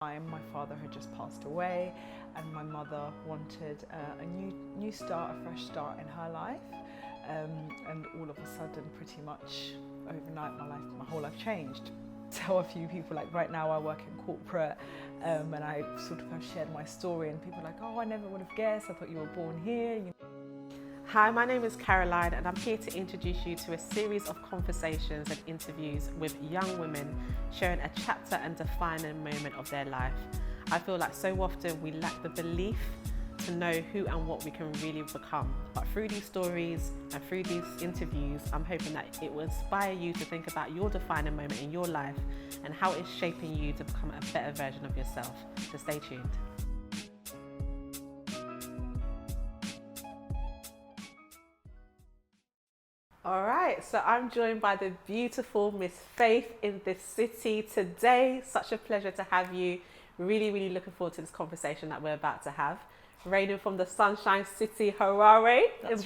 My father had just passed away, and my mother wanted a new start, a fresh start in her life. And all of a sudden, pretty much overnight, my whole life changed. Tell a few people, like right now I work in corporate, and I sort of have shared my story, and people are like, oh, I never would have guessed, I thought you were born here. Hi, my name is Caroline, and I'm here to introduce you to a series of conversations and interviews with young women sharing a chapter and defining moment of their life. I feel like so often we lack the belief to know who and what we can really become. But through these stories and through these interviews, I'm hoping that it will inspire you to think about your defining moment in your life and how it's shaping you to become a better version of yourself. So stay tuned. All right, so I'm joined by the beautiful Miss Faith in this city today. Such a pleasure to have you. Really looking forward to this conversation that we're about to have. Raining from the Sunshine City, Harare, in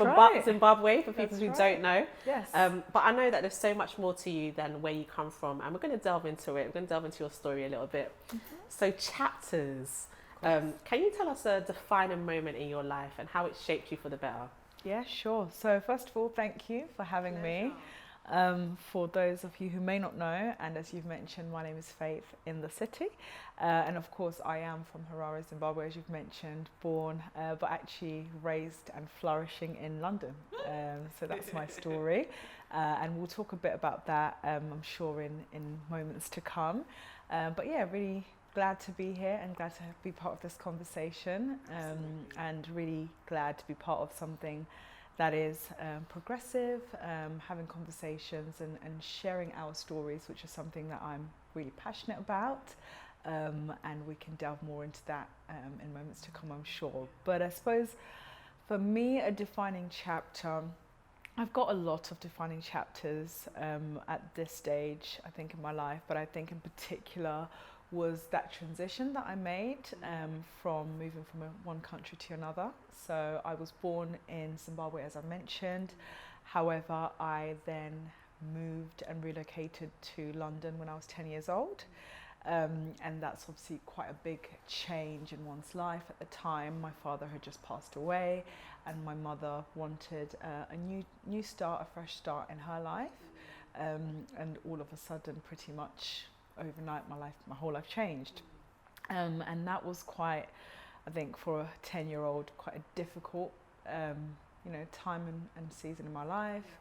Zimbabwe, for people who don't know. Yes. But I know that there's so much more to you than where you come from, and we're going to delve into it. We're going to delve into your story a little bit. So chapters. Can you tell us a defining moment in your life and how it shaped you for the better? Yeah, sure. So first of all, thank you for having me. For those of you who may not know, and as you've mentioned, my name is Faith in the city. And of course, I am from Harare, Zimbabwe, as you've mentioned, born, but actually raised and flourishing in London. So that's my story. And we'll talk a bit about that, I'm sure, in moments to come. But yeah, really glad to be here and glad to be part of this conversation, and really glad to be part of something that is progressive, having conversations and sharing our stories, which is something that I'm really passionate about, and we can delve more into that in moments to come, I'm sure. But I suppose for me, a defining chapter, I've got a lot of defining chapters at this stage, I think, in my life, but I think in particular was that transition that I made from moving from one country to another. So I was born in Zimbabwe, as I mentioned. However, I then moved and relocated to London when I was 10 years old. And that's obviously quite a big change in one's life. At the time, my father had just passed away, and my mother wanted a new start, a fresh start in her life. And all of a sudden, pretty much overnight, my whole life changed. And that was quite, I think, for a 10-year-old, quite a difficult, time and season in my life.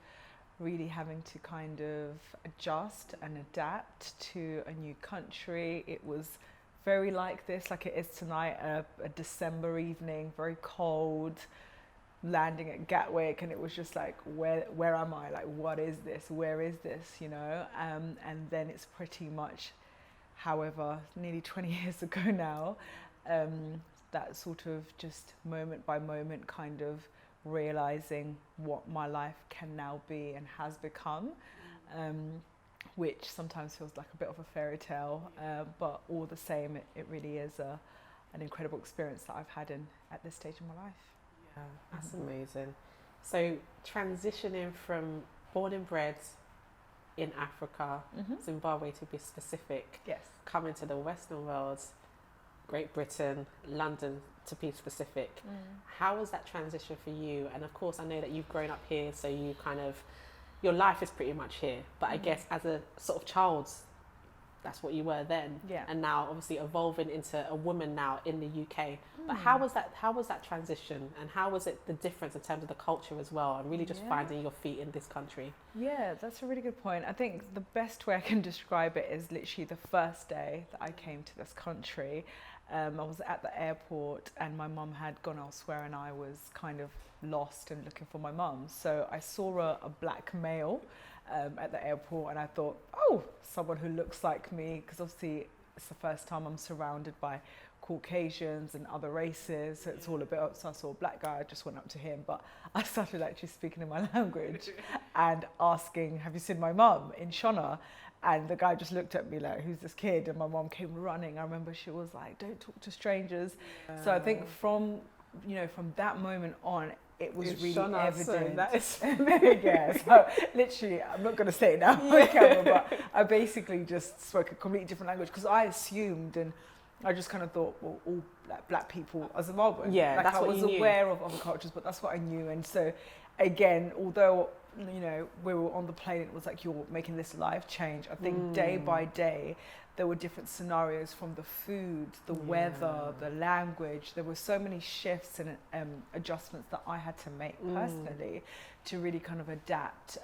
Really having to kind of adjust and adapt to a new country. It was very like this, like it is tonight, a December evening, very cold, landing at Gatwick, and it was just like, where am I? Like, what is this? Where is this? And then it's pretty much, however, nearly 20 years ago now, that sort of just moment by moment kind of realizing what my life can now be and has become, which sometimes feels like a bit of a fairy tale, but all the same, it really is an incredible experience that I've had at this stage in my life. Yeah, that's amazing. So transitioning from born and bred in Africa, Zimbabwe to be specific, Yes. coming to the Western world, Great Britain, London to be specific. How was that transition for you? And of course, I know that you've grown up here, so you your life is pretty much here. But I guess as a sort of child, that's what you were then. Yeah. And now obviously evolving into a woman now in the UK. But how was that transition, and how was it the difference in terms of the culture as well, and really just finding your feet in this country? Yeah, that's a really good point. I think the best way I can describe it is literally the first day that I came to this country. I was at the airport and my mum had gone elsewhere, and I was kind of lost and looking for my mum. So I saw a black male at the airport, and I thought, oh, someone who looks like me, because obviously it's the first time I'm surrounded by Caucasians and other races, so it's all a bit, so I saw a black guy, I just went up to him, but I started actually speaking in my language and asking, have you seen my mum in Shona? And the guy just looked at me like, who's this kid? And my mom came running. I remember she was like, don't talk to strangers. So I think from that moment on, it was really evident. That is yeah, so literally, I'm not going to say it now on camera, but I basically just spoke a completely different language because I assumed, and I just kind of thought, well, all black people are Zimbabwean. Yeah, like that's I what was you knew. aware of other cultures, but that's what I knew. And so, again, although we were on the plane, it was like you're making this life change. I think day by day, there were different scenarios from the food, the weather, the language. There were so many shifts and adjustments that I had to make personally to really kind of adapt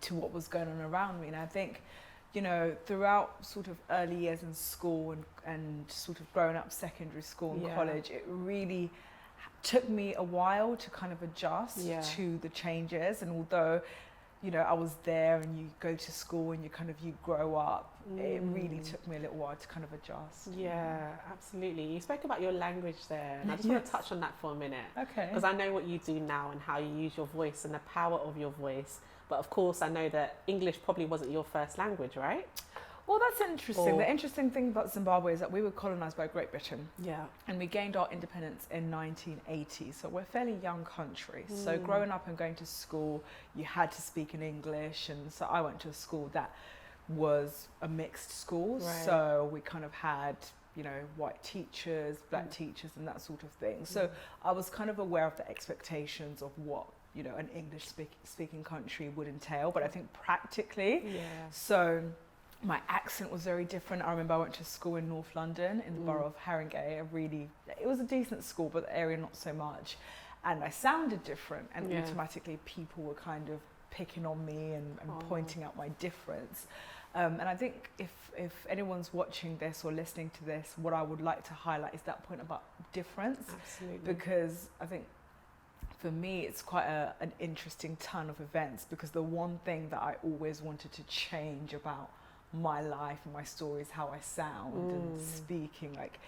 to what was going on around me. And I think, throughout sort of early years in school and sort of growing up secondary school and college, it really took me a while to kind of adjust to the changes. And although, I was there and you go to school and you grow up, it really took me a little while to kind of adjust. Yeah, absolutely. You spoke about your language there, and I just want to touch on that for a minute. Okay. Because I know what you do now and how you use your voice and the power of your voice. But of course, I know that English probably wasn't your first language, right? Well, that's interesting. The interesting thing about Zimbabwe is that we were colonized by Great Britain. Yeah. And we gained our independence in 1980. So we're a fairly young country. So growing up and going to school, you had to speak in English. And so I went to a school that was a mixed school. Right. So we kind of had, white teachers, black teachers, and that sort of thing. So I was kind of aware of the expectations of what, an English speaking country would entail. But I think practically, so my accent was very different. I remember I went to school in North London in the borough of Haringey. It was a decent school, but the area not so much. And I sounded different, and automatically people were kind of picking on me and pointing out my difference. And I think if anyone's watching this or listening to this, what I would like to highlight is that point about difference. Absolutely. Because I think for me, it's quite an interesting turn of events, because the one thing that I always wanted to change about my life and my story is how I sound and speaking. Like,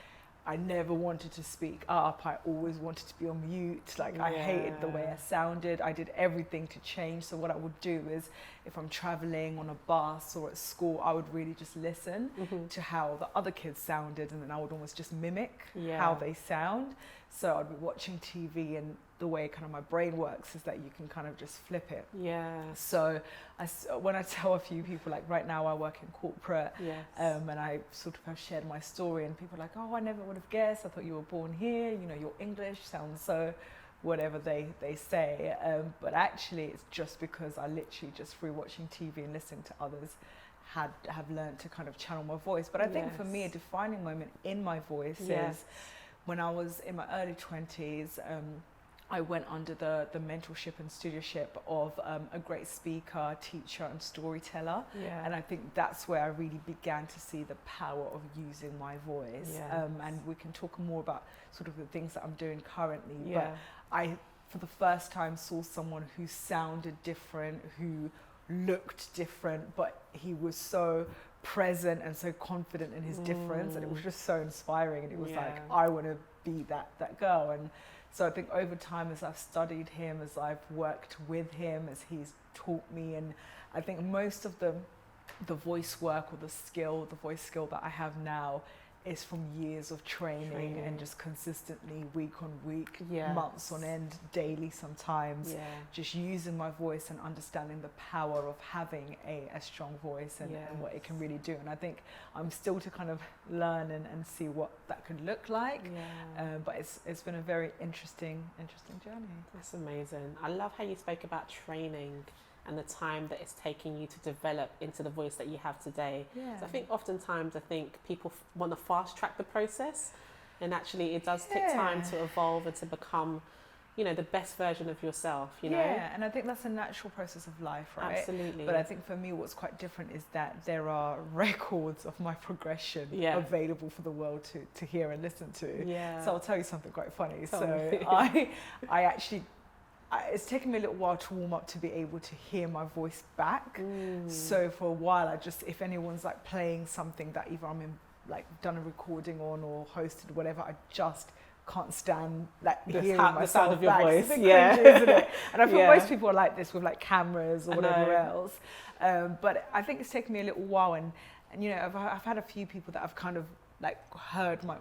I never wanted to speak up. I always wanted to be on mute. Like, I hated the way I sounded. I did everything to change. So what I would do is, if I'm traveling on a bus or at school, I would really just listen to how the other kids sounded, and then I would almost just mimic how they sound. So I'd be watching TV, and the way kind of my brain works is that you can kind of just flip it. Yeah. So when I tell a few people, like right now I work in corporate, and I sort of have shared my story, and people are like, oh, I never would have guessed. I thought you were born here. Your English sounds so whatever they say. But actually it's just because I literally just through watching TV and listening to others have learned to kind of channel my voice. But I think for me, a defining moment in my voice is when I was in my early 20s. I went under the mentorship and studioship of a great speaker, teacher and storyteller. And I think that's where I really began to see the power of using my voice. And we can talk more about sort of the things that I'm doing currently. But I, for the first time, saw someone who sounded different, who looked different, but he was so present and so confident in his difference. And it was just so inspiring. And it was like, I want to be that girl. And so I think over time, as I've studied him, as I've worked with him, as he's taught me, and I think most of the voice work or the voice skill that I have now is from years of training and just consistently week on week, months on end, daily sometimes, just using my voice and understanding the power of having a strong voice and what it can really do. And I think I'm still to kind of learn and see what that could look like. But it's been a very interesting journey. That's amazing. I love how you spoke about training and the time that it's taking you to develop into the voice that you have today. So I think oftentimes people want to fast track the process, and actually it does take time to evolve and to become, the best version of yourself, Yeah, and I think that's a natural process of life, right? Absolutely. But I think for me what's quite different is that there are records of my progression available for the world to hear and listen to. So I'll tell you something quite funny. I actually it's taken me a little while to warm up to be able to hear my voice back. So for a while, if anyone's like playing something that either I'm in, like done a recording on or hosted, whatever, I just can't stand like hearing myself the sound of your back. voice. It's a bit cringy, isn't it? And I feel most people are like this with like cameras or whatever else. But I think it's taken me a little while, and I've had a few people that have kind of like heard my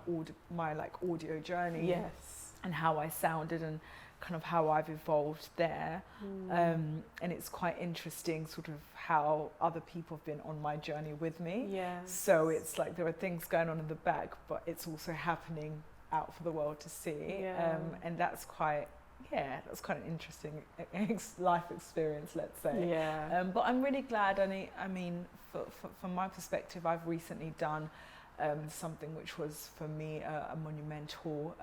audio journey. And how I sounded, and kind of how I've evolved there. And it's quite interesting sort of how other people have been on my journey with me. Yes. So it's like there are things going on in the back, but it's also happening out for the world to see. And that's quite an interesting life experience, let's say. But I'm really glad. I mean, from my perspective, I've recently done something which was for me a monumental,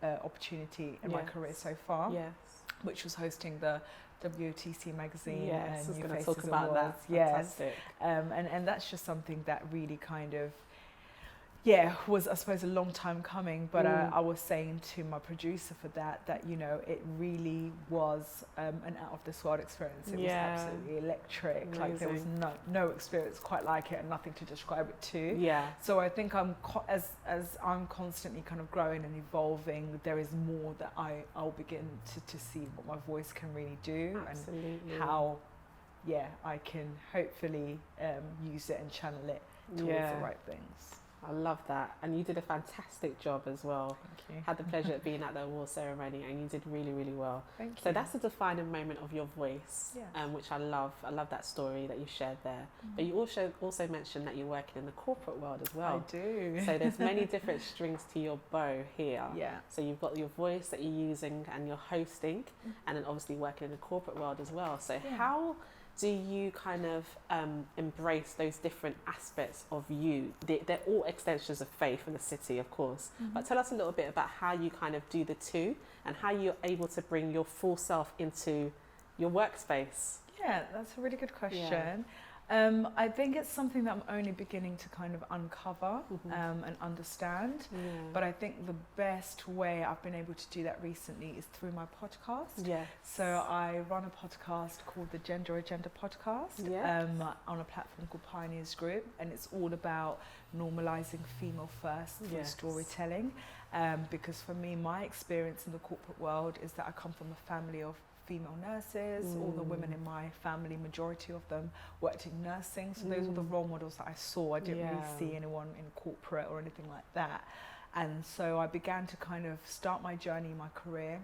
opportunity in my career so far. Which was hosting the WOTC magazine. I was New going to Faces talk about Awards. that. Fantastic. And that's just something that really kind of was, I suppose, a long time coming, but I was saying to my producer for that it really was an out of this world experience. It was absolutely electric. Amazing. Like there was no experience quite like it, and nothing to describe it to. So I think as I'm constantly kind of growing and evolving, there is more that I'll begin to see what my voice can really do. Absolutely. And how I can hopefully use it and channel it towards the right things. I love that, and you did a fantastic job as well. Thank you. Had the pleasure of being at the award ceremony, and you did really, really well. Thank you. So that's a defining moment of your voice, Yes. which I love. I love that story that you shared there. But you also mentioned that you're working in the corporate world as well. I do. So there's many different strings to your bow here. Yeah. So you've got your voice that you're using and you're hosting, and then obviously working in the corporate world as well. So how do you kind of embrace those different aspects of you? They're all extensions of faith in the city, of course. But tell us a little bit about how you kind of do the two and how you're able to bring your full self into your workspace. Yeah, that's a really good question. I think it's something that I'm only beginning to kind of uncover and understand. But I think the best way I've been able to do that recently is through my podcast. So I run a podcast called the Gender Agenda Podcast on a platform called Pioneers Group, and it's all about normalising female first through storytelling. Because for me, my experience in the corporate world is that I come from a family of female nurses. All the women in my family, majority of them worked in nursing, so those were the role models that I saw. I didn't really see anyone in corporate or anything like that, and so I began to kind of start my journey in my career,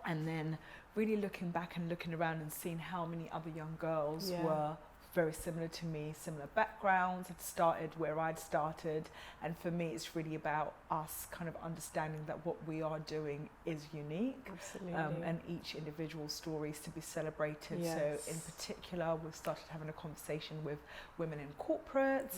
and then really looking back and looking around and seeing how many other young girls were very similar to me, similar backgrounds, had started where I'd started. And for me, it's really about us kind of understanding that what we are doing is unique. Absolutely. And each individual story is to be celebrated. Yes. So in particular, we've started having a conversation with women in corporates.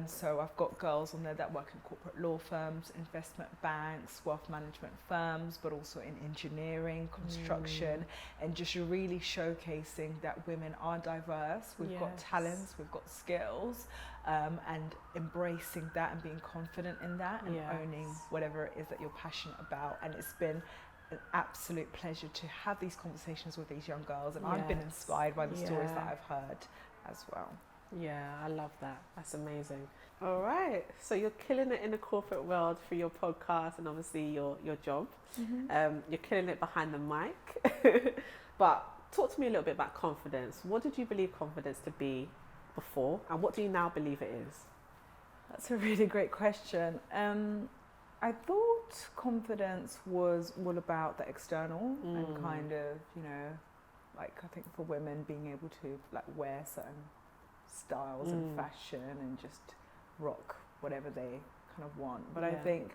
So I've got girls on there that work in corporate law firms, investment banks, wealth management firms, but also in engineering, construction, and just really showcasing that women are diverse. We've got talents, we've got skills, and embracing that and being confident in that and owning whatever it is that you're passionate about. And it's been an absolute pleasure to have these conversations with these young girls, and I've been inspired by the stories that I've heard as well. Yeah, I love that. That's amazing. All right, so you're killing it in the corporate world through your podcast and obviously your job. You're killing it behind the mic. But talk to me a little bit about confidence. What did you believe confidence to be before, and what do you now believe it is? That's a really great question. I thought confidence was all about the external and kind of, like I think for women being able to like wear certain styles and fashion and just rock whatever they kind of want. But I think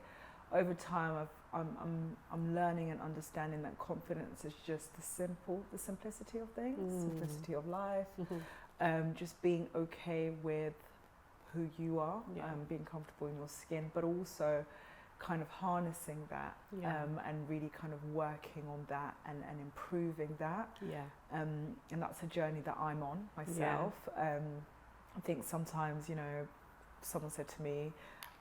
over time I'm learning and understanding that confidence is just the simplicity of things, simplicity of life, just being okay with who you are, being comfortable in your skin, but also kind of harnessing that and really kind of working on that and improving that. And that's a journey that I'm on myself. I think sometimes, someone said to me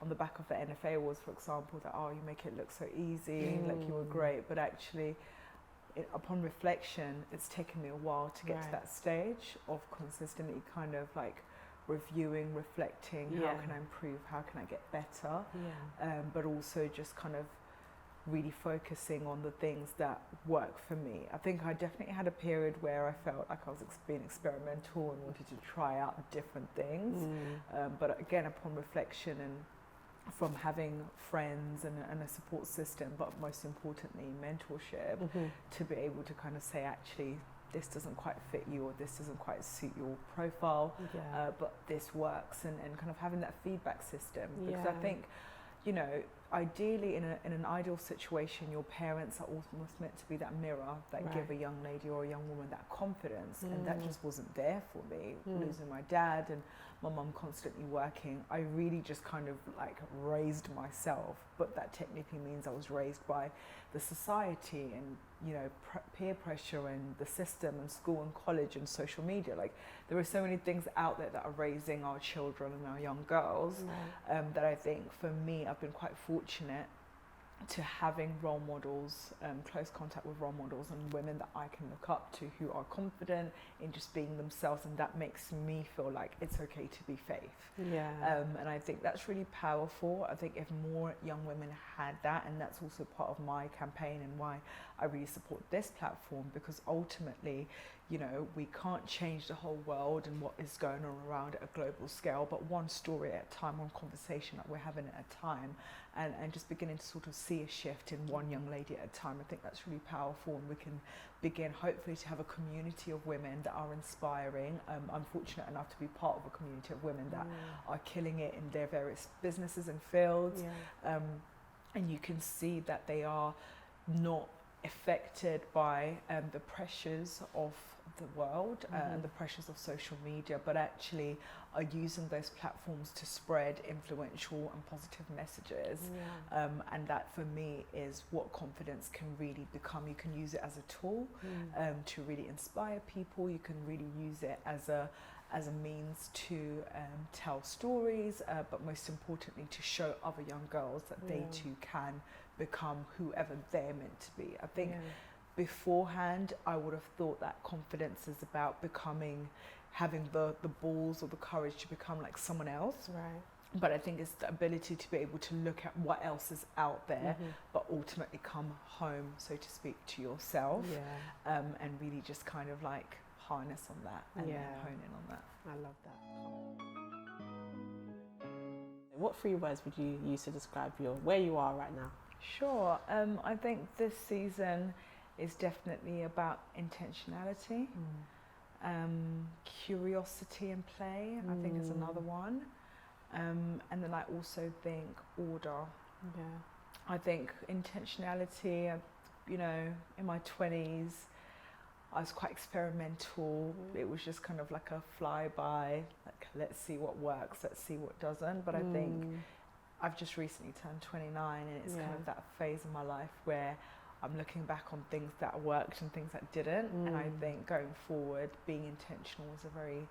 on the back of the NFA Awards, for example, that, you make it look so easy, like you were great, but actually upon reflection, it's taken me a while to get to that stage of consistently kind of like reviewing, reflecting, how can I improve, how can I get better, but also just kind of really focusing on the things that work for me. I think I definitely had a period where I felt like I was being experimental and wanted to try out different things, but again, upon reflection and from having friends and a support system, but most importantly mentorship, to be able to kind of say, actually, this doesn't quite fit you, or this doesn't quite suit your profile, but this works, and kind of having that feedback system. Because I think, you know, ideally in an ideal situation, your parents are almost meant to be that mirror that give a young lady or a young woman that confidence, and that just wasn't there for me. Losing my dad and my mum constantly working, I really just kind of like raised myself, but that technically means I was raised by the society and, you know, peer pressure and the system and school and college and social media. Like, there are so many things out there that are raising our children and our young girls, that I think for me, I've been quite fortunate to having role models, close contact with role models and women that I can look up to who are confident in just being themselves, and that makes me feel like it's okay to be Faith. And I think that's really powerful. I think if more young women had that, and that's also part of my campaign and why I really support this platform, because ultimately, you know, we can't change the whole world and what is going on around at a global scale, but one story at a time, one conversation that we're having at a time, and just beginning to sort of see a shift in one young lady at a time. I think that's really powerful, and we can begin hopefully to have a community of women that are inspiring. I'm fortunate enough to be part of a community of women that are killing it in their various businesses and fields, and you can see that they are not affected by the pressures of the world and the pressures of social media, but actually are using those platforms to spread influential and positive messages. And that for me is what confidence can really become. You can use it as a tool to really inspire people. You can really use it as a means to tell stories, but most importantly to show other young girls that they too can become whoever they're meant to be. I think beforehand I would have thought that confidence is about having the balls or the courage to become like someone else. But I think it's the ability to be able to look at what else is out there, but ultimately come home, so to speak, to yourself, and really just kind of like harness on that and then hone in on that. I love that. What 3 words would you use to describe where you are right now? Sure. I think this season is definitely about intentionality, curiosity and play, I think is another one. And then I also think order. I think intentionality, you know, in my 20s, I was quite experimental. It was just kind of like a flyby, like let's see what works, let's see what doesn't. But I think I've just recently turned 29, and it's kind of that phase in my life where I'm looking back on things that worked and things that didn't. And I think going forward, being intentional is a very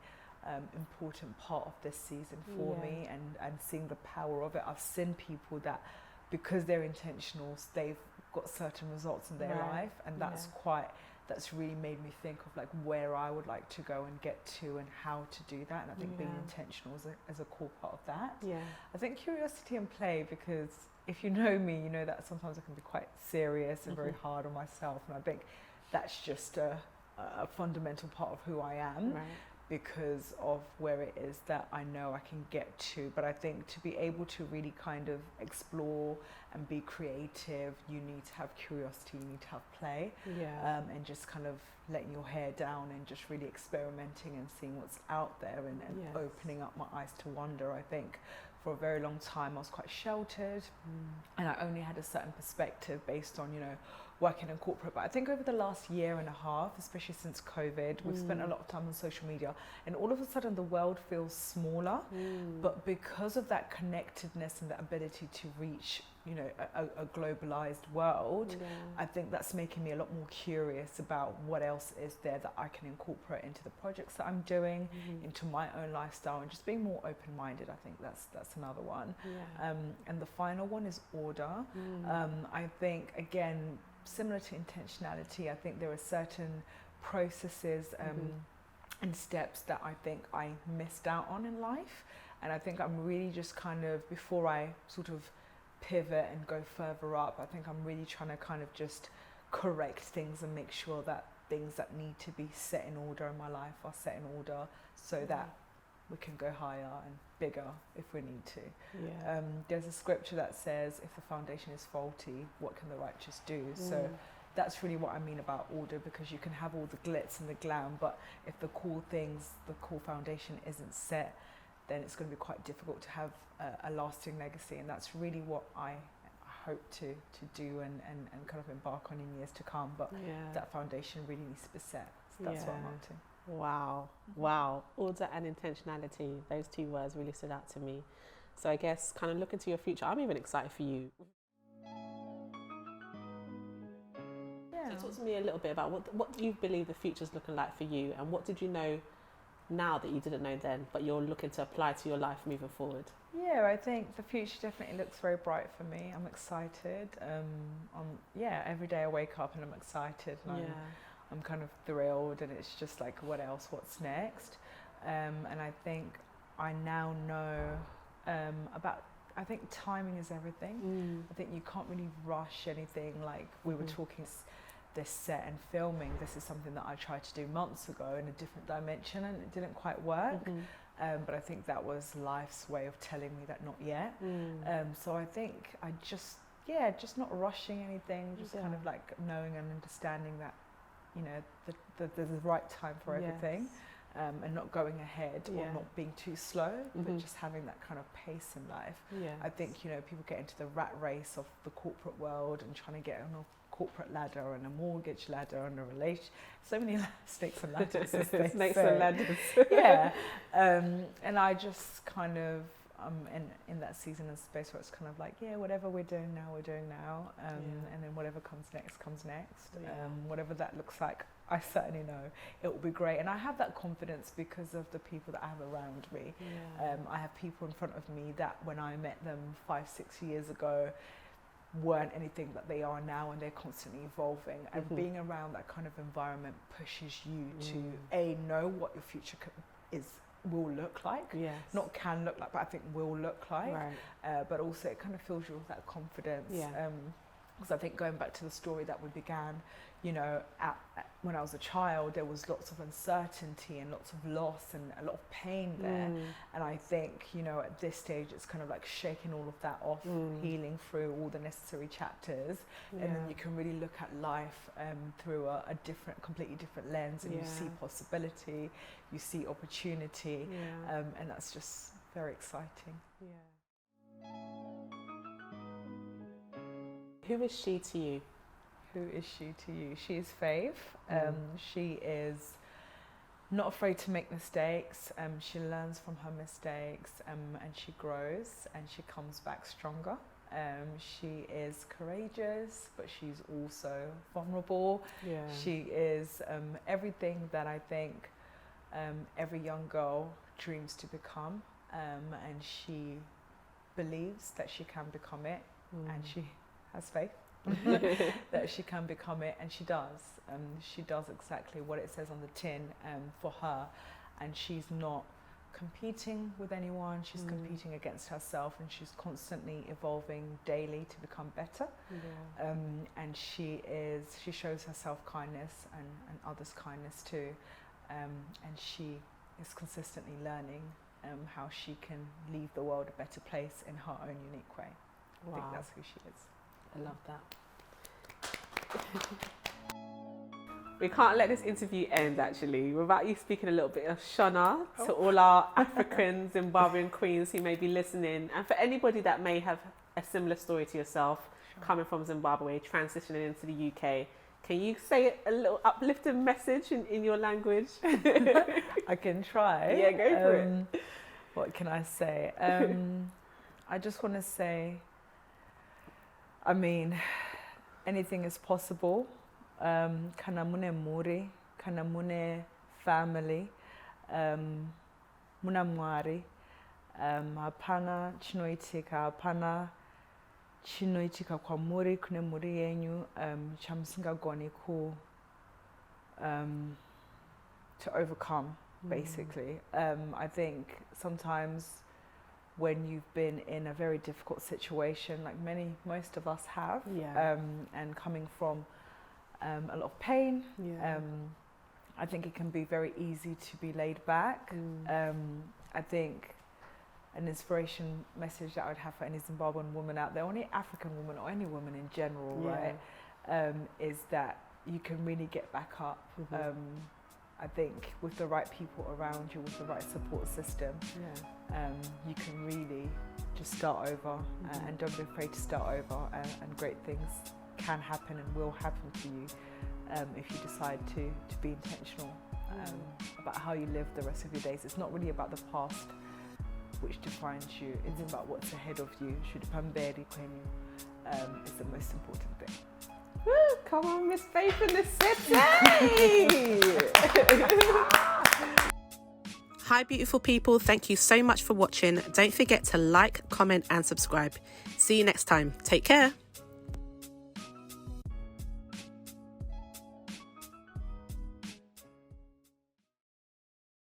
important part of this season for me, and seeing the power of it. I've seen people that, because they're intentional, they've got certain results in their life, and that's really made me think of like where I would like to go and get to and how to do that. And I think being intentional is a core part of that. I think curiosity and play, because if you know me, you know that sometimes I can be quite serious and very hard on myself. And I think that's just a fundamental part of who I am. Because of where it is that I know I can get to. But I think to be able to really kind of explore and be creative, you need to have curiosity, you need to have play, and just kind of letting your hair down and just really experimenting and seeing what's out there, and opening up my eyes to wonder. I think for a very long time I was quite sheltered, and I only had a certain perspective based on, you know, working in corporate. But I think over the last year and a half, especially since COVID, we've spent a lot of time on social media, and all of a sudden the world feels smaller, but because of that connectedness and that ability to reach, you know, a globalized world, I think that's making me a lot more curious about what else is there that I can incorporate into the projects that I'm doing, into my own lifestyle, and just being more open-minded. I think that's another one. And the final one is order. I think, again, similar to intentionality, I think there are certain processes and steps that I think I missed out on in life, and I think I'm really just kind of, before I sort of pivot and go further up, I think I'm really trying to kind of just correct things and make sure that things that need to be set in order in my life are set in order, so that we can go higher and bigger if we need to. Yeah. There's a scripture that says, if the foundation is faulty, what can the righteous do? So that's really what I mean about order, because you can have all the glitz and the glam, but if the core things, the core foundation isn't set, then it's going to be quite difficult to have a lasting legacy. And that's really what I hope to do and kind of embark on in years to come. But that foundation really needs to be set. So that's what I'm up to. Wow. Wow. Order and intentionality. Those two words really stood out to me. So I guess kind of looking to your future, I'm even excited for you. Yeah. So talk to me a little bit about what do you believe the future's looking like for you, and what did you know now that you didn't know then, but you're looking to apply to your life moving forward? Yeah, I think the future definitely looks very bright for me. I'm excited. Every day I wake up and I'm excited. And I'm kind of thrilled, and it's just like, what else? What's next? And I think I now know I think timing is everything. I think you can't really rush anything. Like we were talking, this set and filming, this is something that I tried to do months ago in a different dimension, and it didn't quite work. But I think that was life's way of telling me that not yet. So I think I just not rushing anything, just kind of like knowing and understanding that, you know, there's the right time for everything, and not going ahead or not being too slow, but just having that kind of pace in life. I think, you know, people get into the rat race of the corporate world and trying to get on a corporate ladder and a mortgage ladder and a relation, so many snakes and ladders, as they snakes say. and ladders. And I just kind of in that season and space where it's kind of like, whatever we're doing now, and then whatever comes next. Whatever that looks like, I certainly know it will be great. And I have that confidence because of the people that I have around me. I have people in front of me that when I met them 5-6 years ago weren't anything that they are now, and they're constantly evolving. And being around that kind of environment pushes you to know what your future will look like, not can look like, but I think will look like, but also it kind of fills you with that confidence. Because I think going back to the story that we began, you know, when I was a child, there was lots of uncertainty and lots of loss and a lot of pain there. And I think, you know, at this stage, it's kind of like shaking all of that off, healing through all the necessary chapters. And then you can really look at life through a completely different lens, and you see possibility, you see opportunity, and that's just very exciting. Who is she to you? Who is she to you? She is Faith. She is not afraid to make mistakes. She learns from her mistakes, and she grows, and she comes back stronger. She is courageous, but she's also vulnerable. She is everything that I think every young girl dreams to become, and she believes that she can become it, and she has faith that she can become it, and she does. She does exactly what it says on the tin for her, and she's not competing with anyone. She's competing against herself, and she's constantly evolving daily to become better. And she shows herself kindness and others kindness too, and she is consistently learning how she can leave the world a better place in her own unique way. I think that's who she is. I love that. We can't let this interview end, actually, without you speaking a little bit of Shona to all our African Zimbabwean queens who may be listening, and for anybody that may have a similar story to yourself, coming from Zimbabwe, transitioning into the UK. Can you say a little uplifting message in your language? I can try. Yeah, go for it. What can I say? I just want to say, I mean, anything is possible. Kana mune muri, kana mune family, muna mwari, hapana chinoitika, hapana chinoitika kwa muri, kune muri yenyu, chamusingagoni to overcome, basically. I think sometimes when you've been in a very difficult situation, like most of us have, and coming from a lot of pain, I think it can be very easy to be laid back. I think an inspiration message that I would have for any Zimbabwean woman out there, or any African woman, or any woman in general, right, is that you can really get back up. I think with the right people around you, with the right support system, you can really just start over, and don't be afraid to start over, and great things can happen and will happen for you if you decide to be intentional about how you live the rest of your days. It's not really about the past which defines you, it's about what's ahead of you. Is the most important thing. Woo, come on, Miss Faith in the city! Hi, beautiful people. Thank you so much for watching. Don't forget to like, comment, and subscribe. See you next time. Take care.